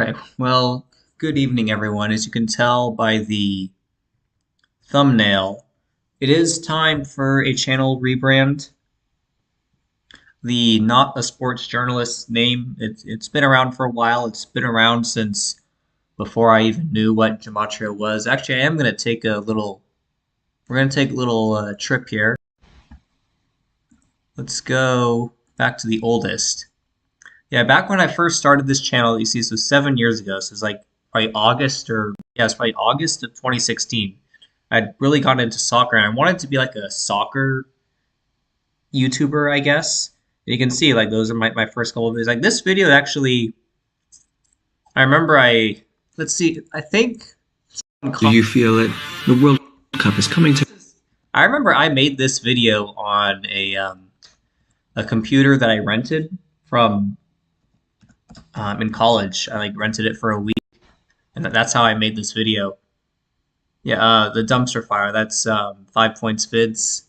Alright, well, good evening, everyone. As you can tell by the thumbnail, it is time for a channel rebrand. The Not a Sports Journalist name, it's been around for a while. It's been around since before I even knew what gematria was. Actually, I am going to take a little, we're going to take a little trip here. Let's go back to the oldest. Yeah, back when I first started this channel, you see, this was 7 years ago. So it's like probably it's probably August of 2016. I'd really gotten into soccer and I wanted to be like a soccer YouTuber, I guess. And you can see, like, those are my first couple of videos. Like, this video actually, I remember let's see, I think. Do you feel that the World Cup is coming to? I remember I made this video on a computer that I rented from in college. I like rented it for a week, and that's how I made this video. Yeah, the dumpster fire. That's 5 Points Vids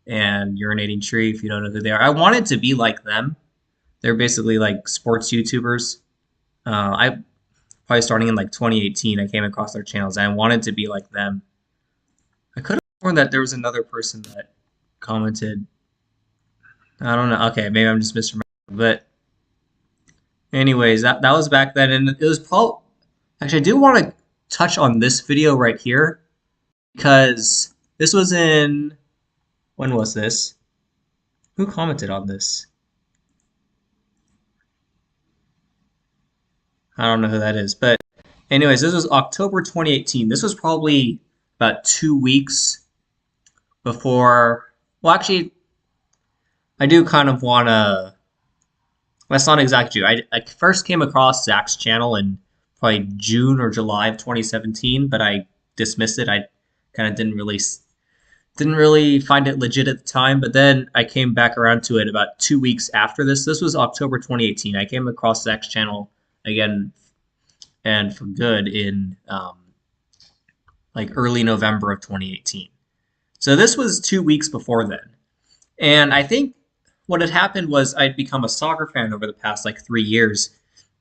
and Urinating Tree. If you don't know who they are, I wanted to be like them. They're basically like sports YouTubers. I probably starting in like 2018. I came across their channels, and I wanted to be like them. I could have sworn that there was another person that commented. I don't know. Okay, maybe I'm just misremembering, but. Anyways, that was back then, and it was probably actually I do want to touch on this video right here because this was in when was this? Who commented on this? I don't know who that is, but anyways, this was October 2018. This was probably about 2 weeks before. Well, actually, I do kind of want to. That's not exactly true. I first came across Zach's channel in probably June or July of 2017, but I dismissed it. I kind of didn't really find it legit at the time. But then I came back around to it about 2 weeks after this. This was October 2018. I came across Zach's channel again, and for good in like early November of 2018. So this was 2 weeks before then, and I think what had happened was I'd become a soccer fan over the past like 3 years,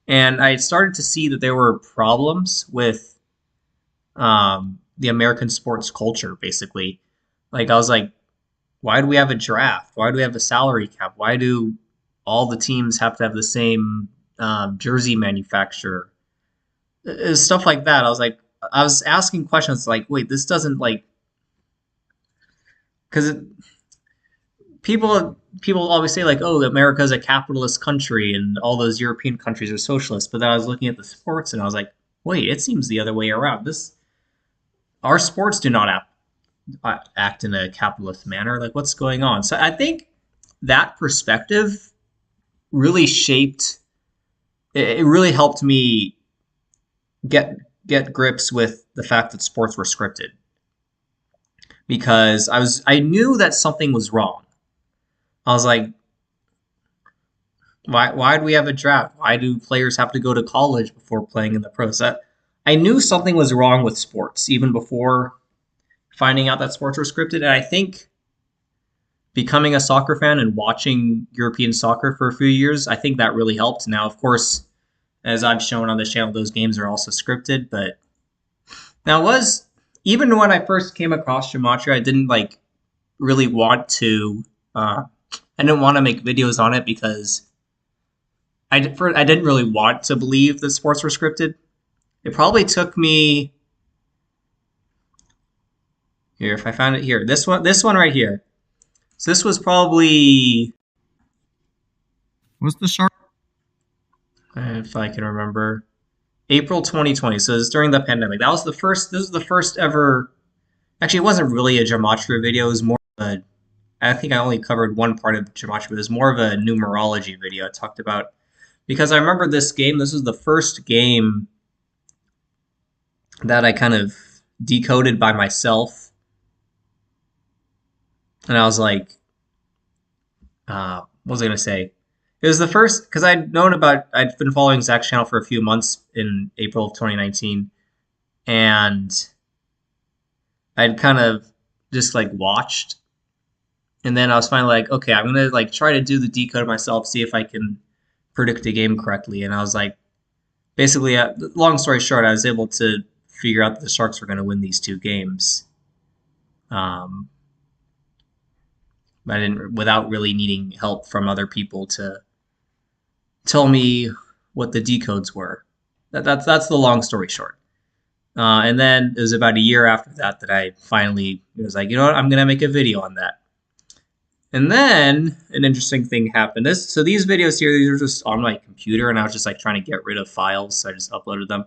and I had started to see that there were problems with the American sports culture, basically. Like, I was like, why do we have a draft? Why do we have a salary cap? Why do all the teams have to have the same jersey manufacturer? Stuff like that. I was asking questions like, wait, this doesn't like, because people always say like, oh, America's a capitalist country and all those European countries are socialist. But then I was looking at the sports and I was like, wait, it seems the other way around. Our sports do not act in a capitalist manner. Like, what's going on? So I think that perspective really shaped. It really helped me get grips with the fact that sports were scripted, because I knew that something was wrong. I was like, why do we have a draft? Why do players have to go to college before playing in the pros? I knew something was wrong with sports even before finding out that sports were scripted. And I think becoming a soccer fan and watching European soccer for a few years, I think that really helped. Now, of course, as I've shown on this channel, those games are also scripted. But now even when I first came across gematria, I didn't like really want to. I didn't want to make videos on it because I didn't really want to believe that sports were scripted. It probably took me here, if I found it here, this one right here. So this was probably, What's the shark? if I can remember, April 2020. So it was during the pandemic. This was the first ever. Actually, it wasn't really a gematria video. It was more of a. I think I only covered one part of gematria, but it was more of a numerology video. I talked about, because I remember this game. This was the first game that I kind of decoded by myself, and I was like, what was I gonna say? It was the first, because I'd been following Zach's channel for a few months in April of 2019, and I'd kind of just like watched. And then I was finally like, okay, I'm gonna like try to do the decode myself, see if I can predict a game correctly. And I was like, basically, long story short, I was able to figure out that the Sharks were going to win these two games. Um, I didn't, without really needing help from other people to tell me what the decodes were. That's the long story short. And then it was about a year after that that I finally was like, you know what, I'm gonna make a video on that. And then an interesting thing happened. So these videos here, these are just on my computer, and I was just like trying to get rid of files, so I just uploaded them.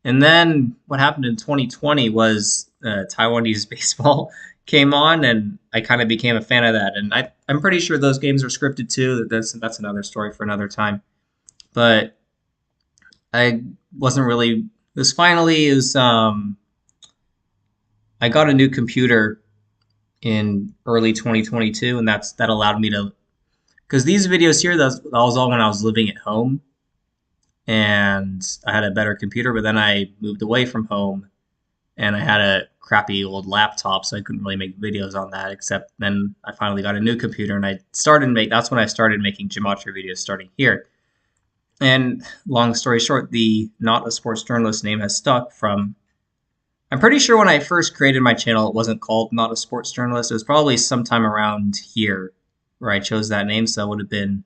And then what happened in 2020 was Taiwanese baseball came on, and I kind of became a fan of that. And I'm pretty sure those games are scripted too. That's another story for another time. But I wasn't really. It was finally is I got a new computer in early 2022, and that allowed me to, because these videos here, that was all when I was living at home, and I had a better computer. But then I moved away from home, and I had a crappy old laptop, so I couldn't really make videos on that. Except then I finally got a new computer, and that's when I started making gematria videos, starting here. And long story short, the Not a Sports Journalist name has stuck from. I'm pretty sure when I first created my channel, it wasn't called Not a Sports Journalist. It was probably sometime around here where I chose that name. So that would have been,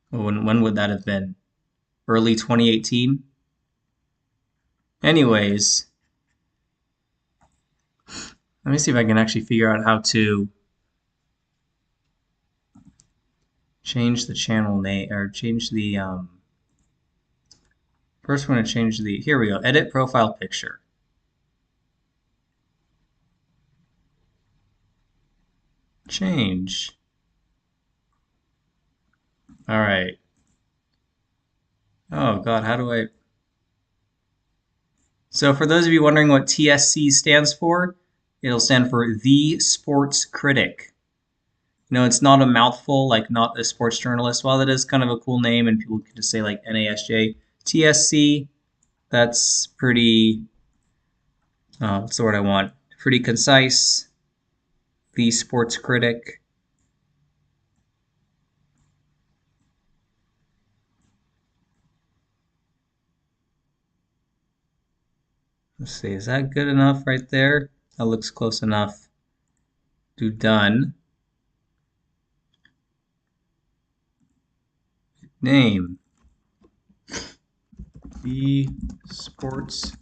when would that have been? Early 2018? Anyways, let me see if I can actually figure out how to change the channel name, or change the, first we're going to change the, here we go, edit profile picture. Change. All right. Oh God, how do I? So for those of you wondering what TSC stands for, it'll stand for The Sports Critic. You know, it's not a mouthful, like Not a Sports Journalist. While it is kind of a cool name, and people can just say like NASJ, TSC, that's pretty, what's the word I want? Pretty concise. The Sports Critic. Let's see, is that good enough right there? That looks close enough. Do done. Name. The Sports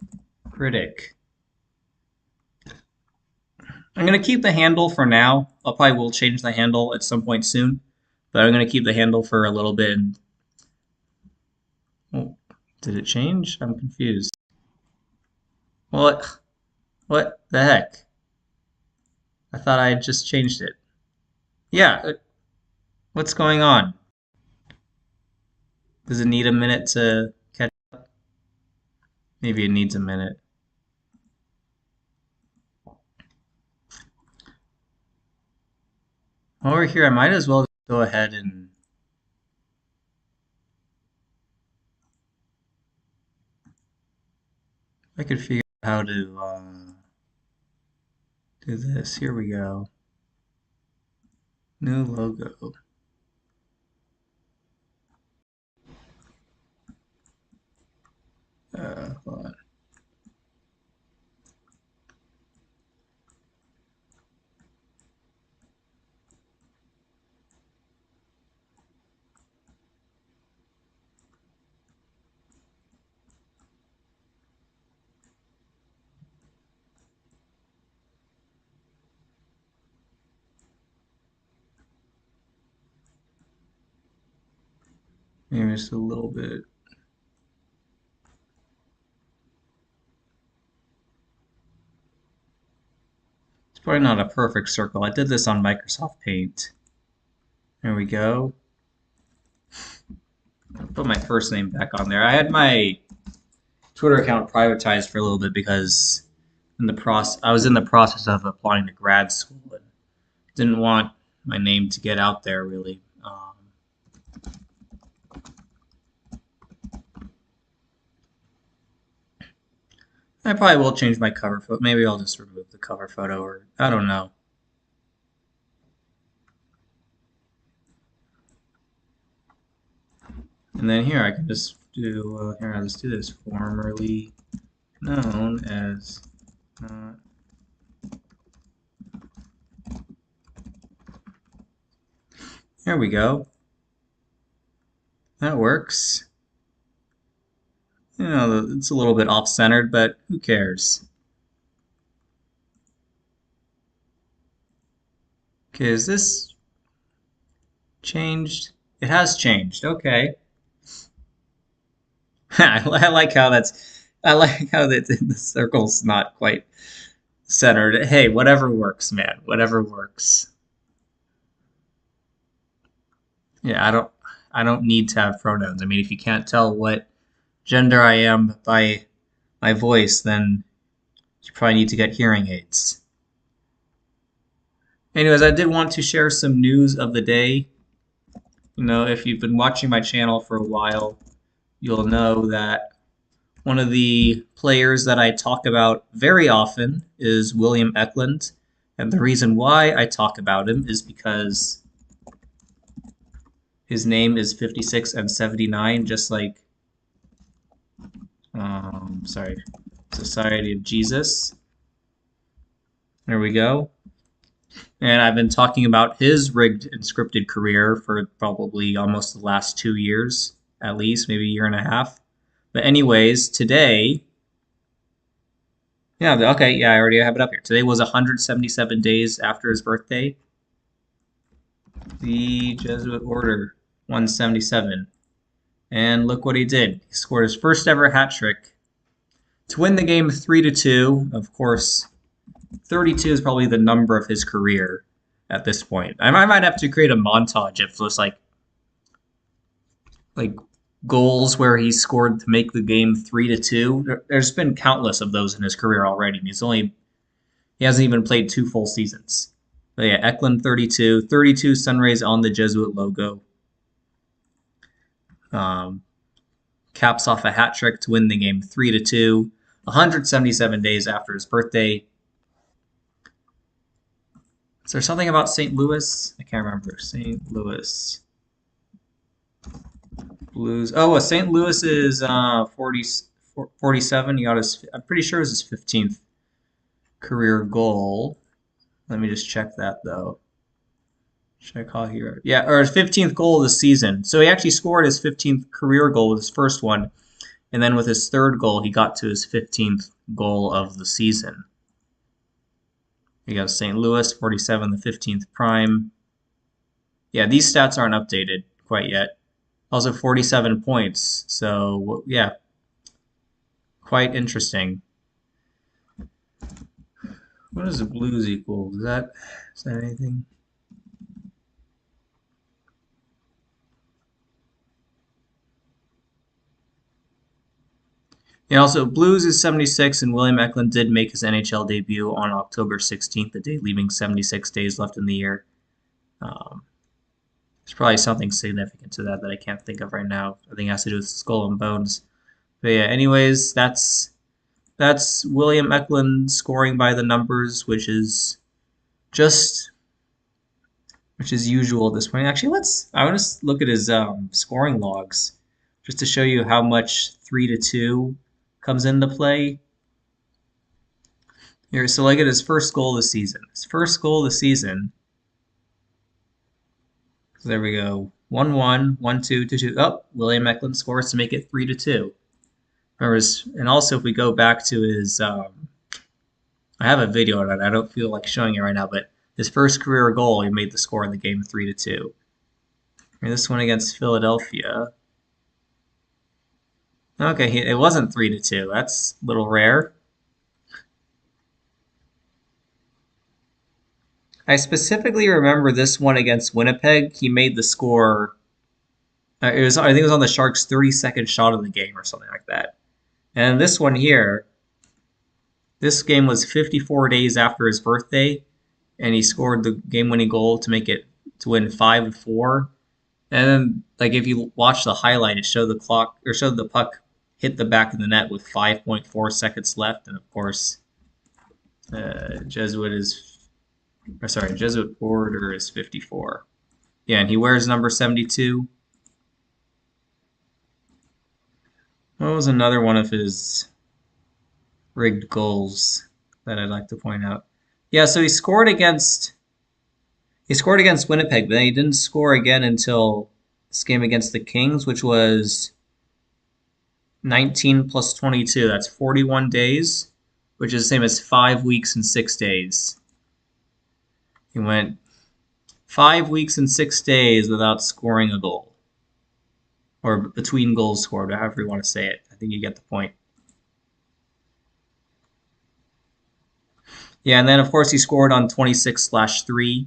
Critic. I'm going to keep the handle for now. I probably will change the handle at some point soon, but I'm going to keep the handle for a little bit. Oh, did it change? I'm confused. What the heck? I thought I had just changed it. Yeah, what's going on? Does it need a minute to catch up? Maybe it needs a minute. Over here, I might as well go ahead and I could figure out how to do this. Here we go. New logo. Hold on. Maybe just a little bit. It's probably not a perfect circle. I did this on Microsoft Paint. There we go. I'll put my first name back on there. I had my Twitter account privatized for a little bit because I was in the process of applying to grad school and didn't want my name to get out there really. I probably will change my cover photo. Maybe I'll just remove the cover photo, or I don't know. And then here I can just do, here, let's do this. Formerly known as not. There we go. That works. You know, it's a little bit off-centered, but who cares? Okay, is this changed? It has changed. Okay. I like how the circle's not quite centered. Hey, whatever works, man. Whatever works. Yeah, I don't need to have pronouns. I mean, if you can't tell what gender I am by my voice, then you probably need to get hearing aids. Anyways, I did want to share some news of the day. You know, if you've been watching my channel for a while, you'll know that one of the players that I talk about very often is William Eklund. And the reason why I talk about him is because his name is 56 and 79, just like, sorry, Society of Jesus. There we go. And I've been talking about his rigged and scripted career for probably almost the last 2 years, at least, maybe a year and a half. But anyways, today, yeah, okay, yeah, I already have it up here. Today was 177 days after his birthday. The Jesuit Order, 177. And look what he did. He scored his first ever hat trick to win the game 3-2. Of course, 32 is probably the number of his career at this point. I might have to create a montage of just like goals where he scored to make the game 3-2. There's been countless of those in his career already. He hasn't even played 2 full seasons. But yeah, Eklund 32, 32 sunrays on the Jesuit logo. Caps off a hat trick to win the game 3-2, 177 days after his birthday. Is there something about St. Louis? I can't remember. St. Louis Blues. Oh, St. Louis is 47. He got his. I'm pretty sure it was his 15th career goal. Let me just check that though. Should I call here? Yeah, or his 15th goal of the season. So he actually scored his 15th career goal with his first one, and then with his third goal, he got to his 15th goal of the season. You got St. Louis, 47, the 15th prime. Yeah, these stats aren't updated quite yet. Also 47 points. So, yeah, quite interesting. What does the Blues equal? Is that anything? And also, Blues is 76, and William Eklund did make his NHL debut on October 16th, the day leaving 76 days left in the year. There's probably something significant to that I can't think of right now. I think it has to do with Skull and Bones. But yeah, anyways, that's William Eklund scoring by the numbers, which is usual at this point. Actually, I want to look at his scoring logs just to show you how much 3-2 comes into play. Here, so look at his first goal of the season. His first goal of the season. So there we go. 1-1, 1-2, 2-2. Oh, William Eklund scores to make it 3-2. And also, if we go back to his, I have a video on it. I don't feel like showing it right now, but his first career goal, he made the score in the game 3-2. And this one against Philadelphia. Okay, it wasn't 3-2. That's a little rare. I specifically remember this one against Winnipeg. He made the score. I think it was on the Sharks' 32nd shot of the game or something like that. And this one here, this game was 54 days after his birthday, and he scored the game-winning goal to win 5-4. And then, like, if you watch the highlight, it showed the puck hit the back of the net with 5.4 seconds left, and of course, Jesuit Order is 54. Yeah, and he wears number 72. What was another one of his rigged goals that I'd like to point out? Yeah, so he scored against Winnipeg, but then he didn't score again until this game against the Kings, which was 19 plus 22. That's 41 days, which is the same as 5 weeks and 6 days. He went 5 weeks and 6 days without scoring a goal, or between goals scored, however you want to say it. I think you get the point. Yeah, and then of course he scored on 26/3.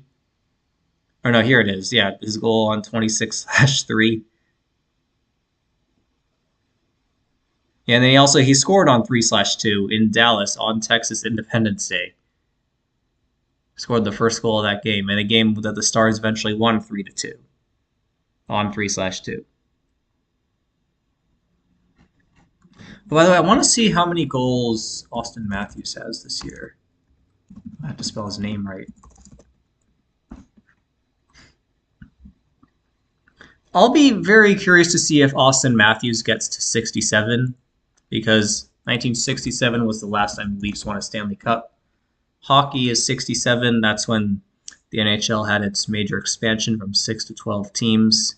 Or no, here it is. Yeah, his goal on 26/3. Yeah, and then he scored on 3/2 in Dallas on Texas Independence Day. Scored the first goal of that game, in a game that the Stars eventually won 3-2 on 3/2. But by the way, I want to see how many goals Austin Matthews has this year. I have to spell his name right. I'll be very curious to see if Austin Matthews gets to 67, because 1967 was the last time the Leafs won a Stanley Cup. Hockey is 67. That's when the NHL had its major expansion from 6 to 12 teams.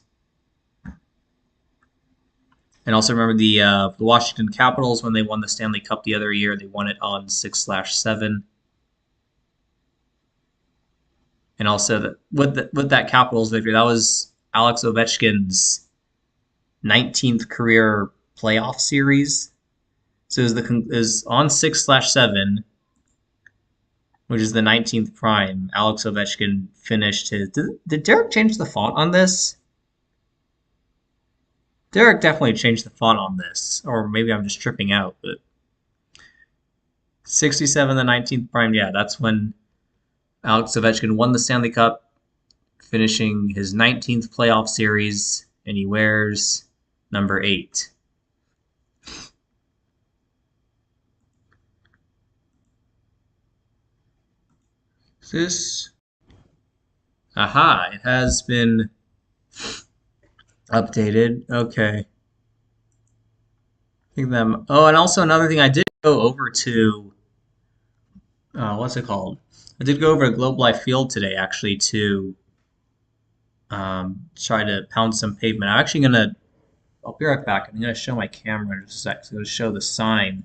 And also remember the Washington Capitals, when they won the Stanley Cup the other year, they won it on 6/7. And also with that Capitals victory, that was Alex Ovechkin's 19th career playoff series. So it was on 6/7, which is the 19th prime. Alex Ovechkin finished his. Did Derek change the font on this? Derek definitely changed the font on this, or maybe I'm just tripping out. But 67, the 19th prime, yeah, that's when Alex Ovechkin won the Stanley Cup, finishing his 19th playoff series, and he wears number 8. Is this? Aha! It has been updated. Okay. I think them. Oh, and also another thing, I did go over to what's it called? I did go over to Globe Life Field today, actually, to try to pound some pavement. I'm actually gonna. I'll be right back. I'm gonna show my camera in just a sec. So I'm gonna show the sign.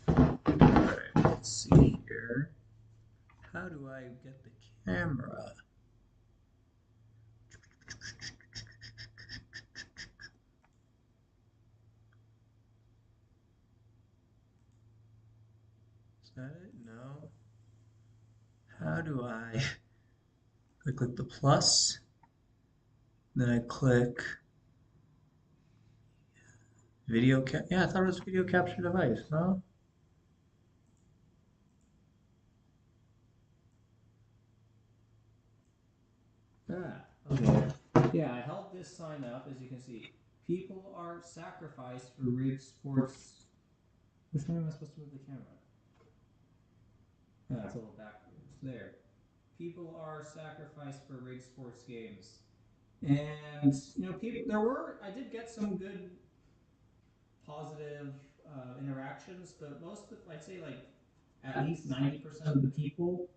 Alright, let's see here. How do I get the camera? Is that it? No. How do I click the plus? Then I click video cap. Yeah, I thought it was video capture device. No. Ah, okay. Yeah, I held this sign up, as you can see. People are sacrificed for rigged sports. Which one am I supposed to move the camera? Ah, it's a little backwards. There. People are sacrificed for rigged sports games. And people. I did get some good positive interactions, but I'd say like at least 90% of the people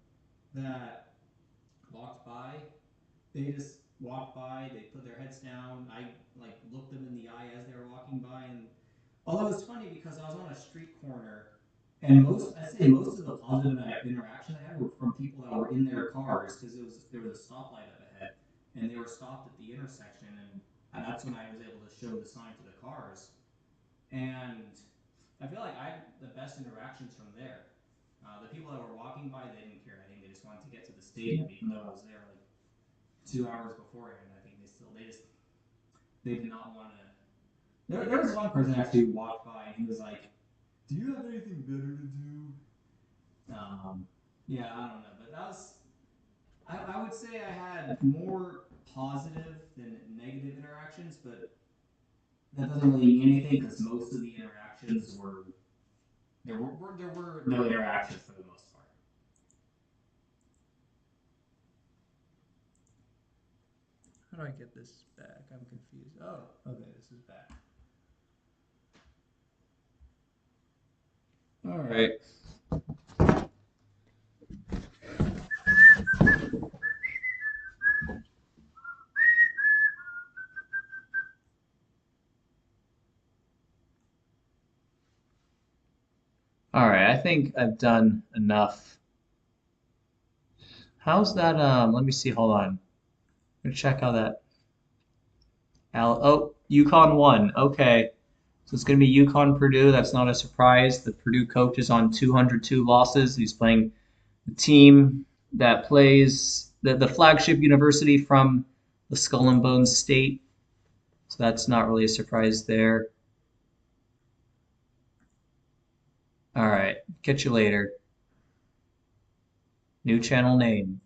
that walked by, they just walked by, they put their heads down. I like looked them in the eye as they were walking by, and although it's funny because I was on a street corner, and I'd say most of the positive interactions I had were from people that were in their cars, because there was a stoplight up ahead, and they were stopped at the intersection, and that's when I was able to show the sign to the cars, and I feel like I had the best interactions from there. The people that were walking by, they didn't care. I think they just wanted to get to the stadium, even though I was there like 2 hours beforehand. I think they did not want to. There was one person actually who walked by and he was like, "Do you have anything better to do?" Yeah, I don't know, but that was. I would say I had more positive than negative interactions, but that doesn't really mean anything because most of the interactions were there were no interactions for the most part. How do I get this back? I'm confused. Oh, okay, this is back. All right. All right, I think I've done enough. How's that? Let me see. Hold on. I'm gonna check how that. Oh, UConn won. Okay, so it's gonna be UConn Purdue. That's not a surprise. The Purdue coach is on 202 losses. He's playing the team that plays the flagship university from the Skull and Bones State. So that's not really a surprise there. All right, catch you later. New channel name.